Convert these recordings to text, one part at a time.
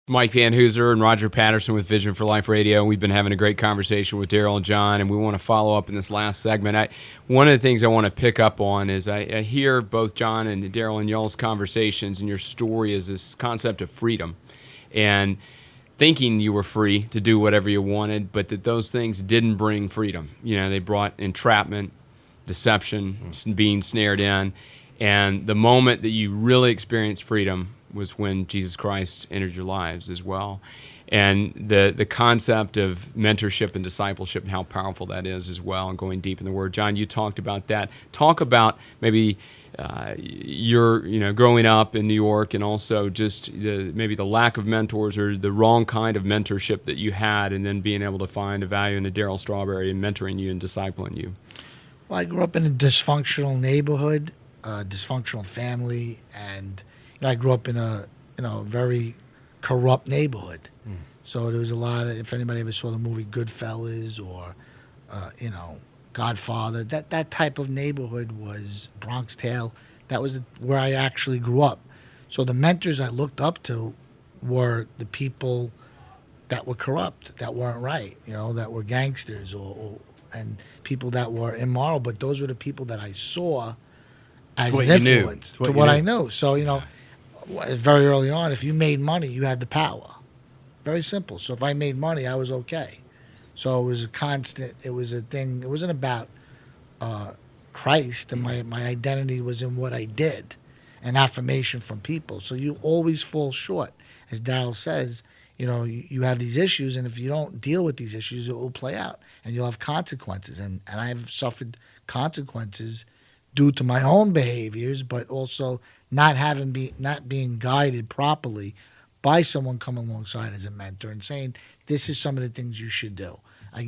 Mike Van Hoozer and Roger Patterson with Vision for Life Radio. We've been having a great conversation with Darryl and John, and we want to follow up in this last segment. One of the things I want to pick up on is I hear both John and Darryl and y'all's conversations and your story is this concept of freedom and thinking you were free to do whatever you wanted, but that those things didn't bring freedom. You know, they brought entrapment, deception, being snared in, and the moment that you really experienced freedom was when Jesus Christ entered your lives as well. And the concept of mentorship and discipleship and how powerful that is as well, and going deep in the Word. John, you talked about that. Talk about maybe your growing up in New York, and also just maybe the lack of mentors or the wrong kind of mentorship that you had, and then being able to find a value in a Darryl Strawberry and mentoring you and discipling you. Well, I grew up in a dysfunctional neighborhood, dysfunctional family, and I grew up in a very corrupt neighborhood. So there was a lot of, if anybody ever saw the movie Goodfellas or Godfather, that type of neighborhood was Bronx Tale. That was where I actually grew up. So the mentors I looked up to were the people that were corrupt, that weren't right, that were gangsters and people that were immoral. But those were the people that I saw as an influence to what I knew. So, very early on, if you made money, you had the power. Very simple. So if I made money, I was okay. So it was a constant, it was a thing. It wasn't about Christ, and my identity was in what I did and affirmation from people. So you always fall short. As Darryl says, you have these issues, and if you don't deal with these issues, it will play out, and you'll have consequences. And I've suffered consequences due to my own behaviors, but also not being guided properly by someone coming alongside as a mentor and saying, this is some of the things you should do. And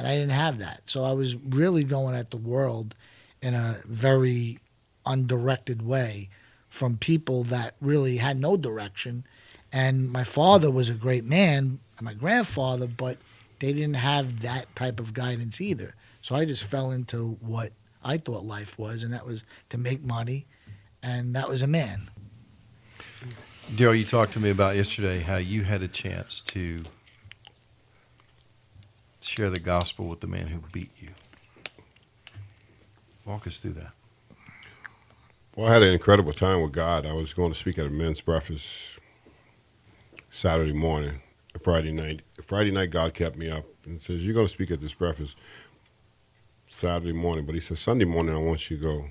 I didn't have that. So I was really going at the world in a very undirected way from people that really had no direction. And my father was a great man, and my grandfather, but they didn't have that type of guidance either. So I just fell into what I thought life was, and that was to make money, and that was a man. Darryl, you talked to me about yesterday how you had a chance to share the gospel with the man who beat you. Walk us through that. Well, I had an incredible time with God. I was going to speak at a men's breakfast Saturday morning, Friday night. Friday night, God kept me up and says, you're going to speak at this breakfast Saturday morning. But he said, Sunday morning, I want you to go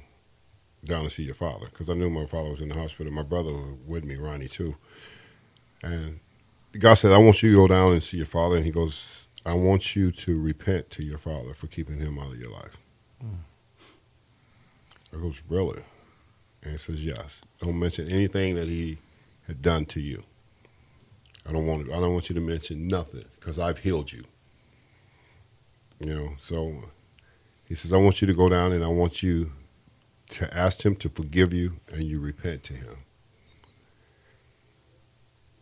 down and see your father, because I knew my father was in the hospital. My brother was with me, Ronnie, too. And God said, I want you to go down and see your father. And he goes, I want you to repent to your father for keeping him out of your life. I goes, really? And he says, yes. Don't mention anything that he had done to you. I don't want you to mention nothing, because I've healed you. So he says, I want you to go down and I want you to ask him to forgive you, and you repent to him.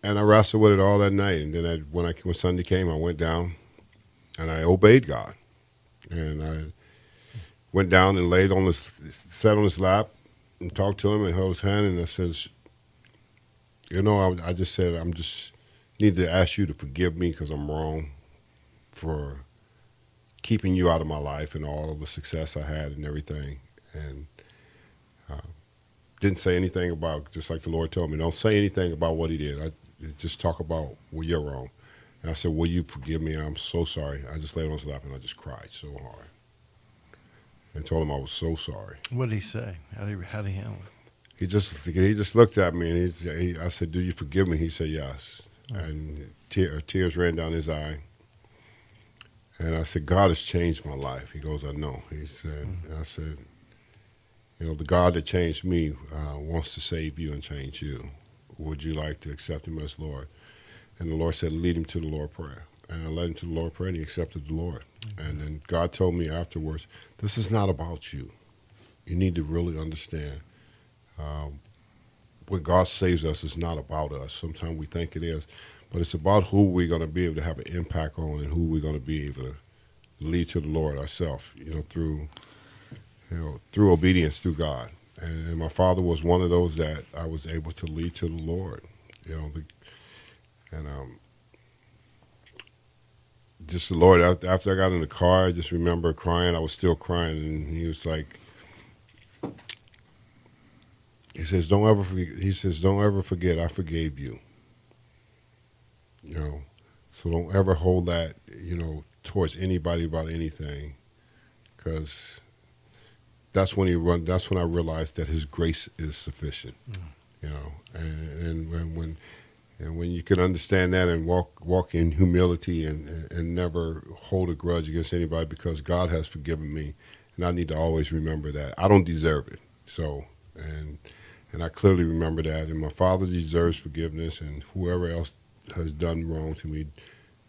And I wrestled with it all that night. And then when Sunday came, I went down and I obeyed God. And I went down and sat on his lap and talked to him and held his hand. And I says, I just said, need to ask you to forgive me, because I'm wrong for keeping you out of my life and all the success I had and everything. And didn't say anything about, just like the Lord told me, don't say anything about what he did. I just talk about, well, you're wrong. And I said, will you forgive me? I'm so sorry. I just laid on his lap and I just cried so hard and told him I was so sorry. What did he say? How did he handle it? He just looked at me, and I said, do you forgive me? He said, yes. And tears ran down his eye. And I said, God has changed my life. He goes, I know. He said, and I said, the God that changed me wants to save you and change you. Would you like to accept him as Lord? And the Lord said, lead him to the Lord prayer. And I led him to the Lord prayer, and he accepted the Lord. And then God told me afterwards, this is not about you. You need to really understand when God saves us, it's not about us. Sometimes we think it is. But it's about who we're going to be able to have an impact on, and who we're going to be able to lead to the Lord ourselves, through obedience, through God. And my father was one of those that I was able to lead to the Lord. And just the Lord, after I got in the car, I just remember crying. I was still crying, and he was like, he says, "Don't ever forget." He says, "Don't ever forget, I forgave you." You know, so don't ever hold that, towards anybody about anything, because that's when That's when I realized that His grace is sufficient. You know, and when you can understand that and walk in humility and never hold a grudge against anybody, because God has forgiven me, and I need to always remember that I don't deserve it. So and I clearly remember that, and my Father deserves forgiveness, and whoever else has done wrong to me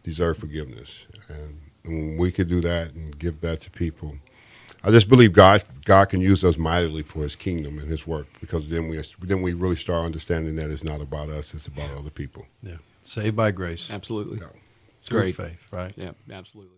deserve forgiveness. And when we could do that and give that to people, I just believe God can use us mightily for His kingdom and His work, because then we really start understanding that it's not about us, it's about other people. Yeah. Saved by grace. Absolutely. Yeah. It's Through great. faith, right? Yeah, absolutely.